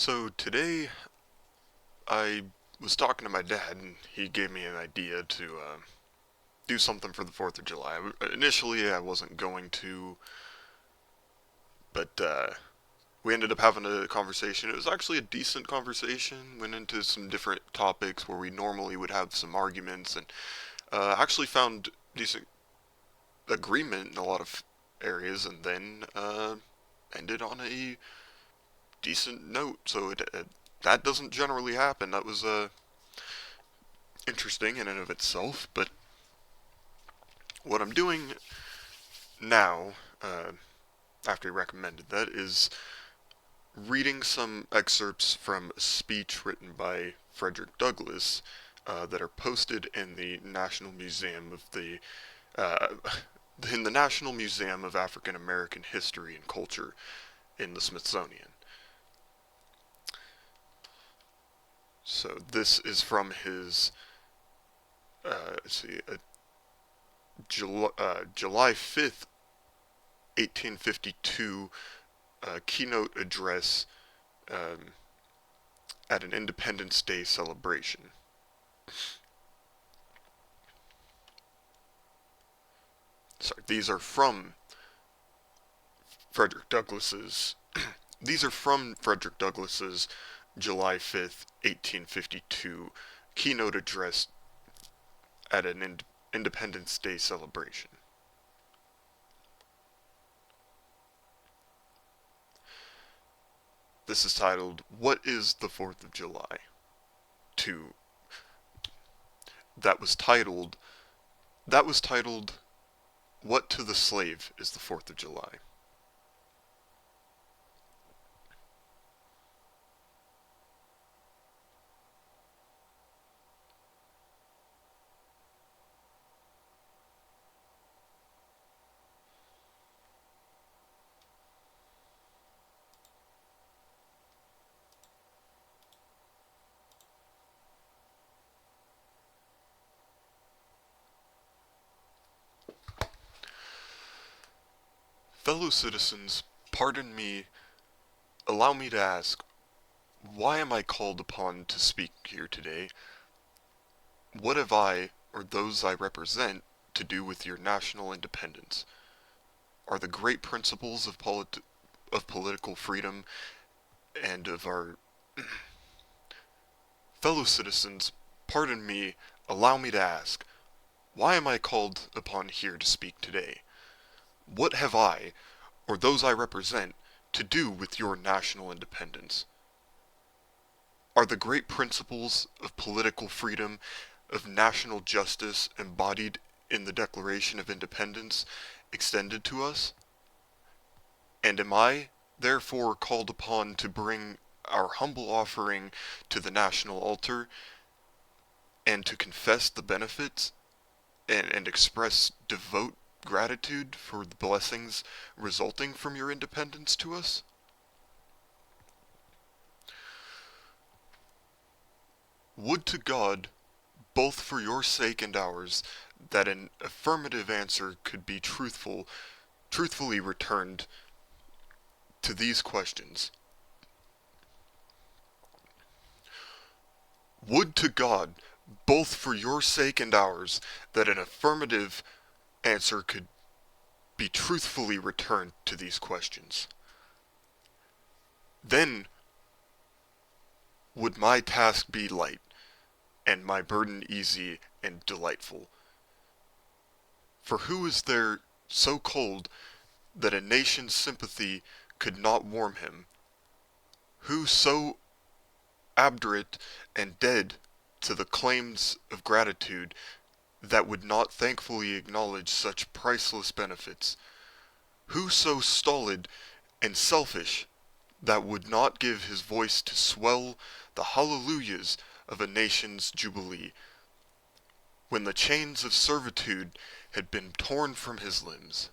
So today I was talking to my dad, and he gave me an idea to do something for the 4th of July. Initially, I wasn't going to, but we ended up having a conversation. It was actually a decent conversation. Went into some different topics where we normally would have some arguments, and actually found decent agreement in a lot of areas, and then ended on a decent note. So that doesn't generally happen. That was interesting in and of itself, but what I'm doing now, after he recommended that, is reading some excerpts from a speech written by Frederick Douglass that are posted in the National Museum of uh, in the National Museum of African American History and Culture in the Smithsonian. So this is from his let's see, July 5th, 1852 keynote address um, at an Independence Day celebration. Sorry, these are from Frederick Douglass's. These are from Frederick Douglass's July 5th, 1852 keynote address at an Independence Day celebration. This is titled, "What is the 4th of July?" To that was titled that was titled "What to the Slave is the 4th of July?" Fellow citizens, pardon me, allow me to ask, why am I called upon to speak here today? What have I, or those I represent, to do with your national independence? Are the great principles of political freedom and of our fellow citizens, pardon me, allow me to ask, why am I called upon here to speak today? What have I, or those I represent, to do with your national independence? Are the great principles of political freedom, of national justice embodied in the Declaration of Independence extended to us? And am I, therefore, called upon to bring our humble offering to the national altar and to confess the benefits and express devout gratitude for the blessings resulting from your independence to us? Would to God, both for your sake and ours, that an affirmative answer could be truthfully returned to these questions. Would to God, both for your sake and ours, that an affirmative answer could be truthfully returned to these questions. Then would my task be light, and my burden easy and delightful. For who is there so cold that a nation's sympathy could not warm him? Who so obdurate and dead to the claims of gratitude that would not thankfully acknowledge such priceless benefits? Who so stolid and selfish that would not give his voice to swell the hallelujahs of a nation's jubilee, when the chains of servitude had been torn from his limbs?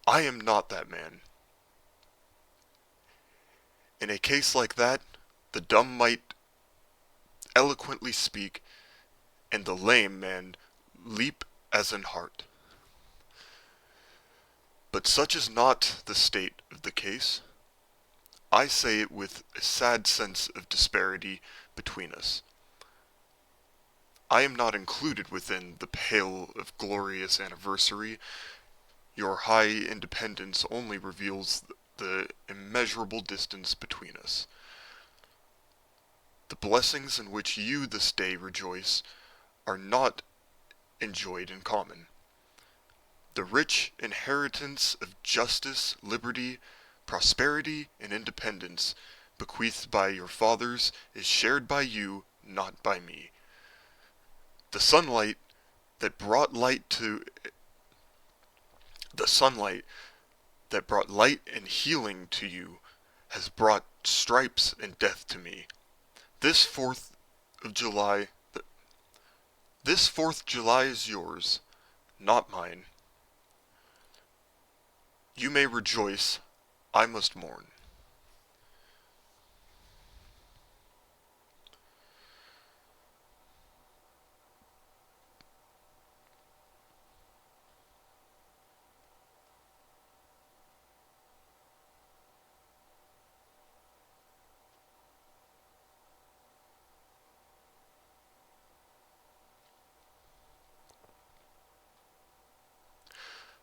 I am not that man. In a case like that, the dumb might eloquently speak, and the lame man leap as an hart. But such is not the state of the case. I say it with a sad sense of disparity between us. I am not included within the pale of glorious anniversary. Your high independence only reveals the immeasurable distance between us. The blessings in which you this day rejoice are not enjoyed in common. The rich inheritance of justice, liberty, prosperity, and independence bequeathed by your fathers is shared by you, not by me. The sunlight that brought light to the sunlight that brought light and healing to you has brought stripes and death to me. This 4th of July this 4th July is yours, not mine. You may rejoice, I must mourn.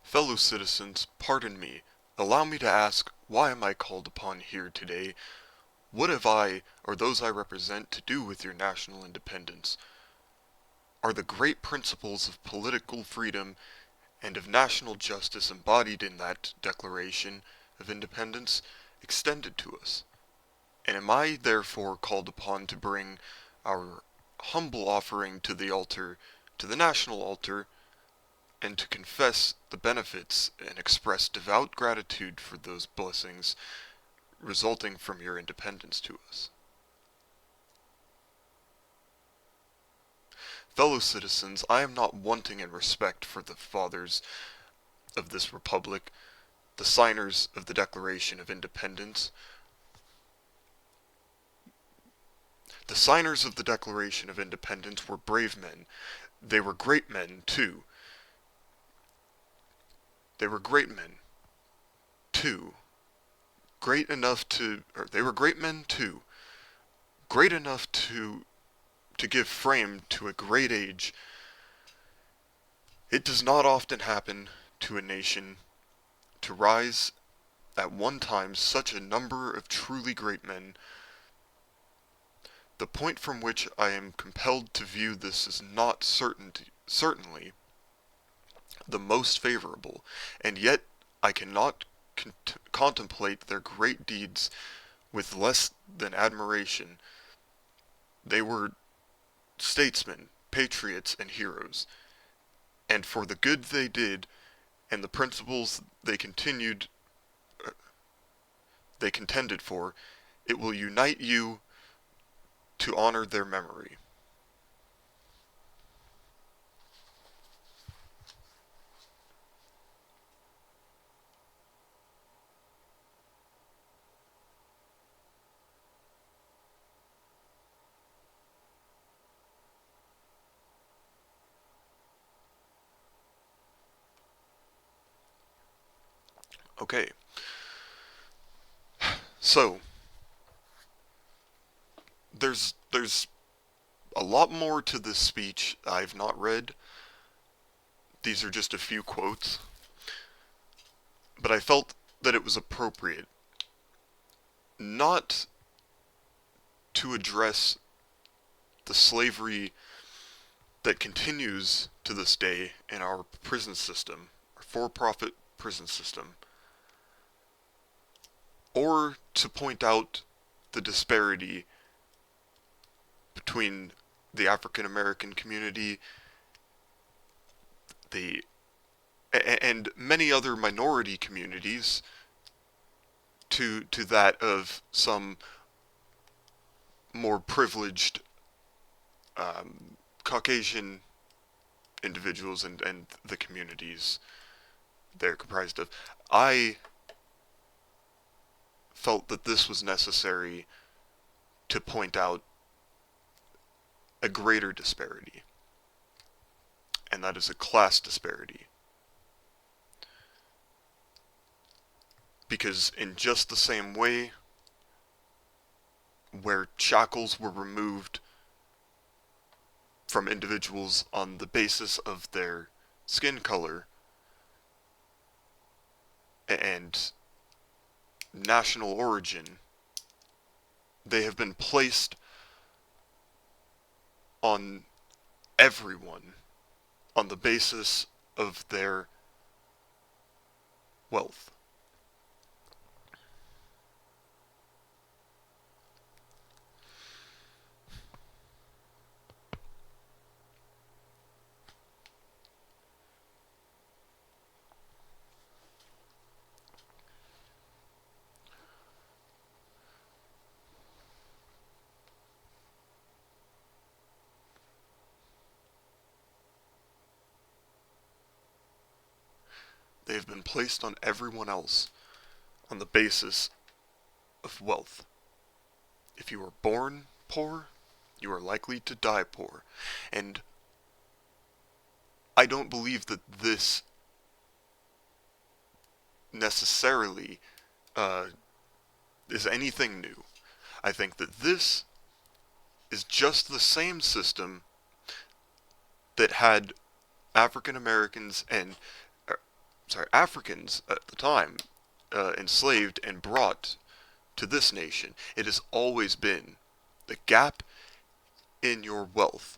Fellow citizens, pardon me. Allow me to ask, why am I called upon here today? What have I, or those I represent, to do with your national independence? Are the great principles of political freedom and of national justice embodied in that Declaration of Independence extended to us? And am I therefore called upon to bring our humble offering to the altar, to the national altar, and to confess the benefits and express devout gratitude for those blessings resulting from your independence to us? Fellow citizens, I am not wanting in respect for the fathers of this republic, the signers of the Declaration of Independence. The signers of the Declaration of Independence were brave men. They were great men, too. They were great men, too. Great enough to, or they were great men, too. Great enough to give frame to a great age. It does not often happen to a nation to rise at one time such a number of truly great men. The point from which I am compelled to view this is not certainly the most favorable, and yet I cannot contemplate their great deeds with less than admiration. They were statesmen, patriots, and heroes, and for the good they did and the principles they contended for, it will unite you to honor their memory. Okay. So, there's a lot more to this speech I've not read. These are just a few quotes. But I felt that it was appropriate not to address the slavery that continues to this day in our prison system, our for-profit prison system, or to point out the disparity between the African American community and many other minority communities to that of some more privileged Caucasian individuals and the communities they're comprised of. I felt that this was necessary to point out a greater disparity, and that is a class disparity. Because in just the same way where shackles were removed from individuals on the basis of their skin color and national origin. They have been placed on everyone on the basis of their wealth. They have been placed on everyone else on the basis of wealth. If you are born poor, you are likely to die poor. And I don't believe that this necessarily is anything new. I think that this is just the same system that had African Americans and Africans at the time enslaved and brought to this nation. It has always been the gap in your wealth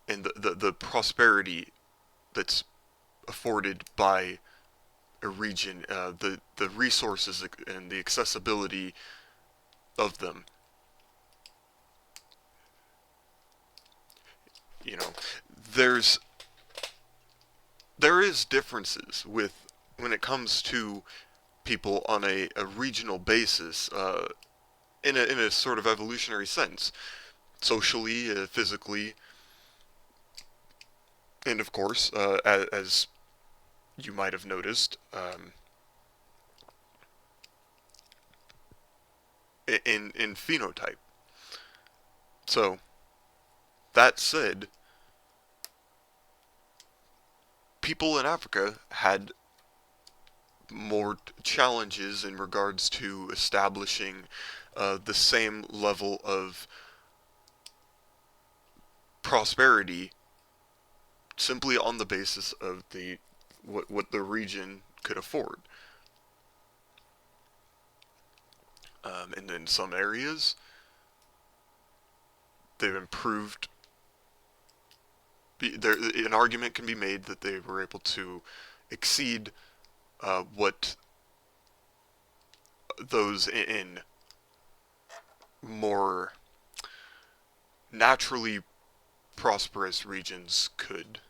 and the prosperity that's afforded by a region, the resources and the accessibility of them. You know, there's there is differences with when it comes to people on a regional basis, in a sort of evolutionary sense, socially, physically, and of course, as you might have noticed, in phenotype. So that said, people in Africa had more challenges in regards to establishing the same level of prosperity simply on the basis of the what the region could afford. And in some areas, they've improved. An argument can be made that they were able to exceed what those in more naturally prosperous regions could,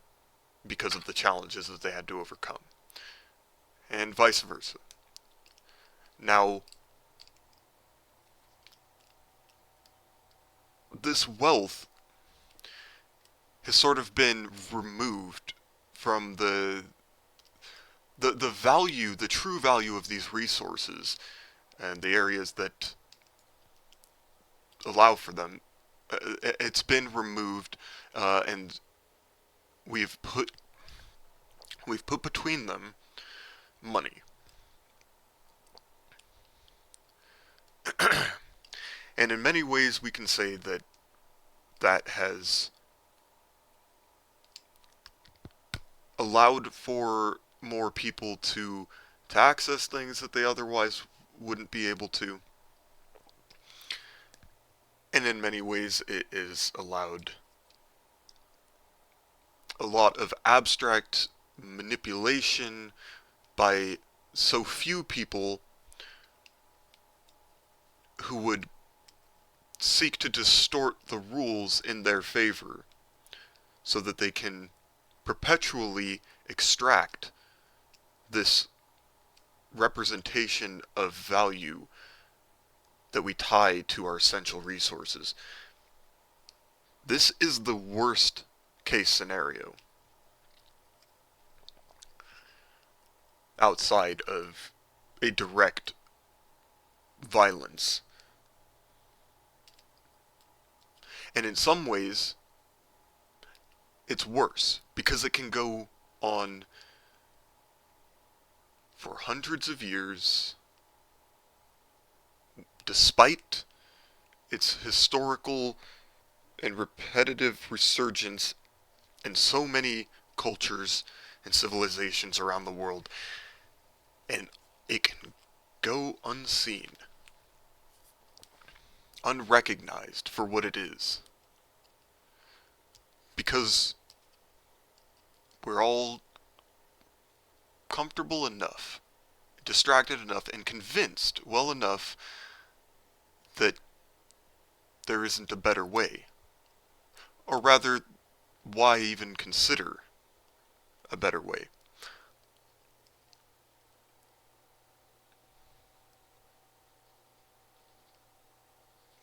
because of the challenges that they had to overcome, and vice versa. Now, this wealth has sort of been removed from the value, the true value of these resources and the areas that allow for them. It's been removed, and we've put between them money. And in many ways, we can say that that has allowed for more people to access things that they otherwise wouldn't be able to. And in many ways, it is allowed a lot of abstract manipulation by so few people who would seek to distort the rules in their favor so that they can perpetually extract this representation of value that we tie to our essential resources. This is the worst case scenario outside of a direct violence. And in some ways, it's worse because it can go on for hundreds of years despite its historical and repetitive resurgence in so many cultures and civilizations around the world, and it can go unseen, unrecognized for what it is. Because we're all comfortable enough, distracted enough, and convinced well enough that there isn't a better way. Or rather, why even consider a better way?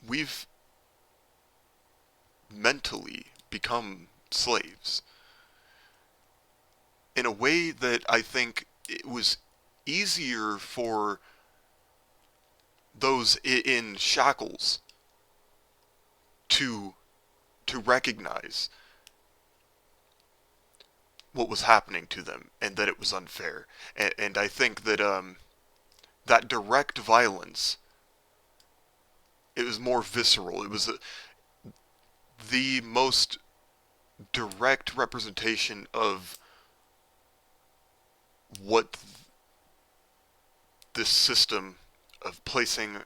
We've mentally become slaves in a way that I think it was easier for those in shackles to recognize what was happening to them and that it was unfair. And I think that that direct violence, it was more visceral. It was the most direct representation of what this system of placing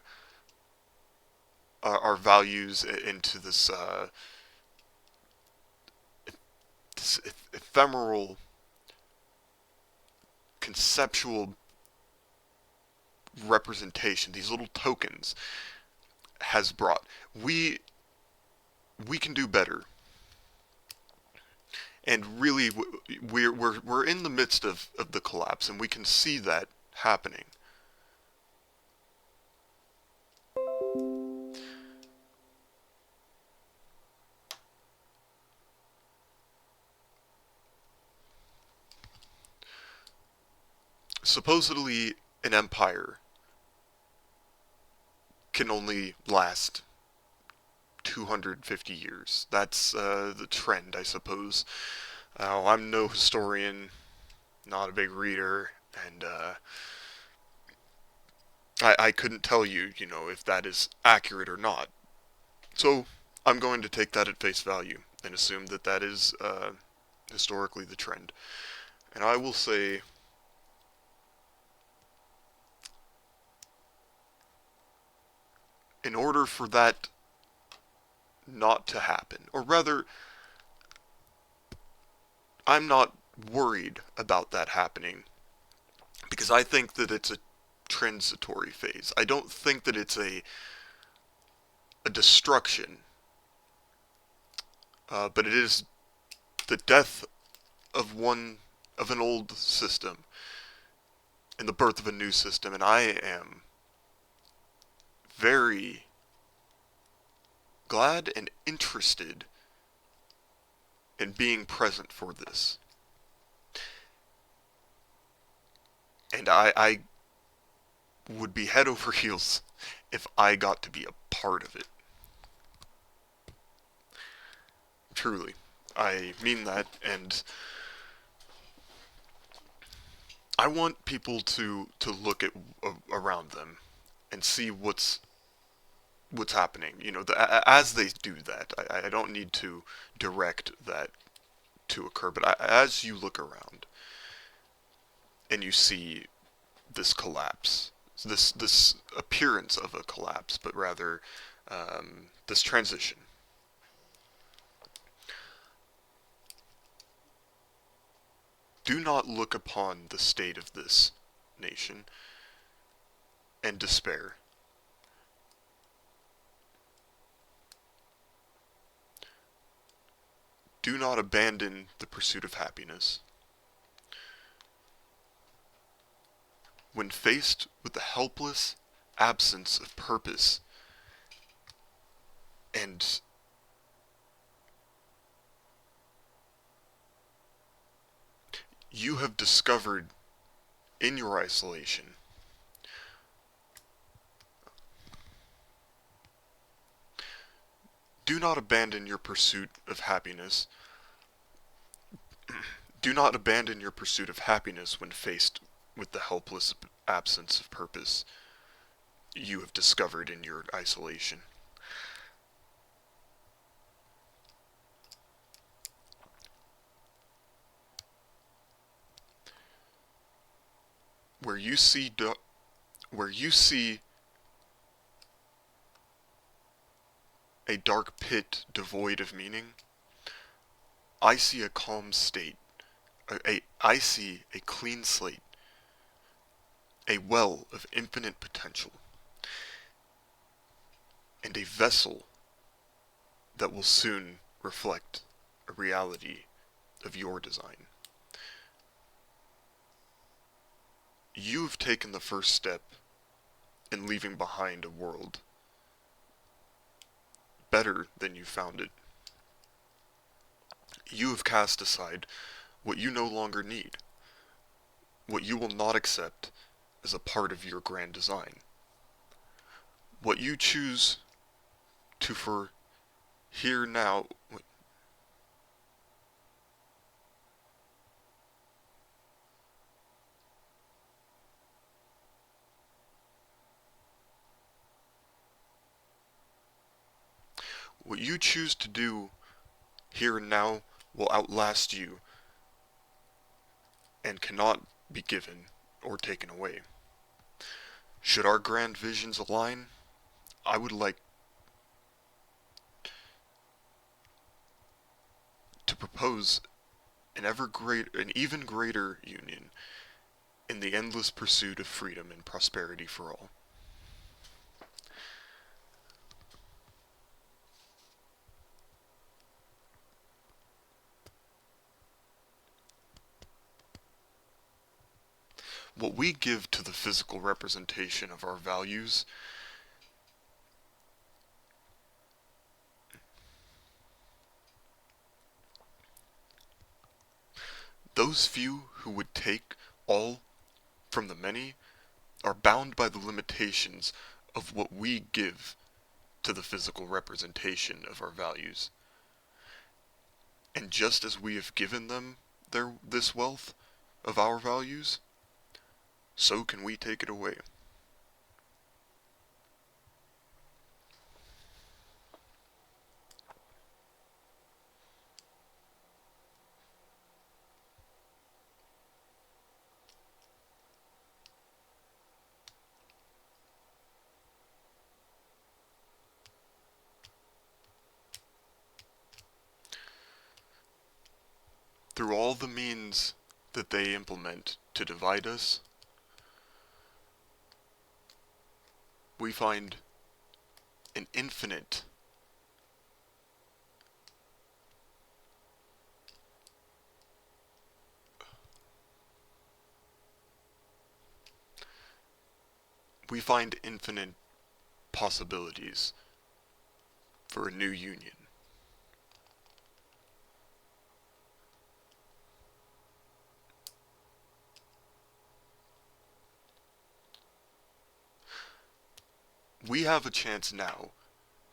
our values into this ephemeral, conceptual representation, these little tokens, has brought. We can do better. And really, we're in the midst of the collapse, and we can see that happening. Supposedly, an empire can only last 250 years. That's the trend, I suppose. I'm no historian, not a big reader, and I couldn't tell you, if that is accurate or not. So I'm going to take that at face value and assume that that is historically the trend. And I will say, in order for that not to happen, or rather, I'm not worried about that happening because I think that it's a transitory phase. I don't think that it's a destruction, but it is the death of an old system and the birth of a new system, and I am very glad and interested in being present for this. And I would be head over heels if I got to be a part of it. Truly. I mean that, and I want people to look at around them and see what's happening. As they do that, I don't need to direct that to occur, but as you look around and you see this collapse, this appearance of a collapse, but rather this transition. Do not look upon the state of this nation and despair. Do not abandon the pursuit of happiness. When faced with the helpless absence of purpose and you have discovered in your isolation do not abandon your pursuit of happiness. Do not abandon your pursuit of happiness when faced with the helpless absence of purpose. you have discovered in your isolation. Where you see a dark pit devoid of meaning, I see a calm state. I see a clean slate, a well of infinite potential, and a vessel that will soon reflect a reality of your design. You have taken the first step in leaving behind a world better than you found it. You have cast aside what you no longer need, what you will not accept as a part of your grand design. What you choose to for here now, what you choose to do here and now will outlast you and cannot be given or taken away. Should our grand visions align, I would like to propose an even greater union in the endless pursuit of freedom and prosperity for all. What we give to the physical representation of our values those few who would take all from the many are bound by the limitations of what we give to the physical representation of our values. And just as we have given them this wealth of our values, so can we take it away. Through all the means that they implement to divide us, we find an infinite possibilities for a new union. We have a chance now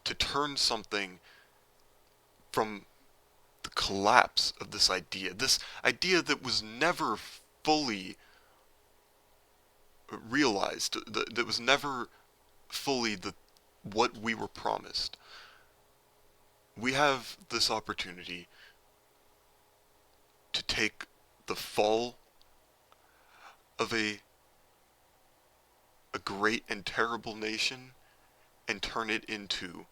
to turn something from the collapse of this idea that was never fully realized, that was never fully what we were promised. We have this opportunity to take the fall of a great and terrible nation and turn it into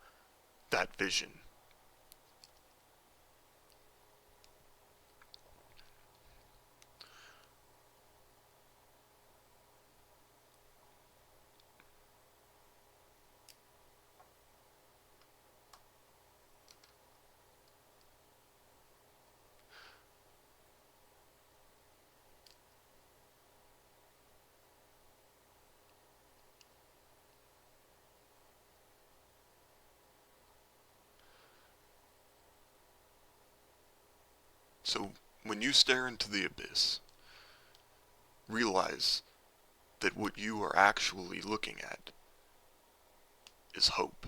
that vision. So, when you stare into the abyss, realize that what you are actually looking at is hope.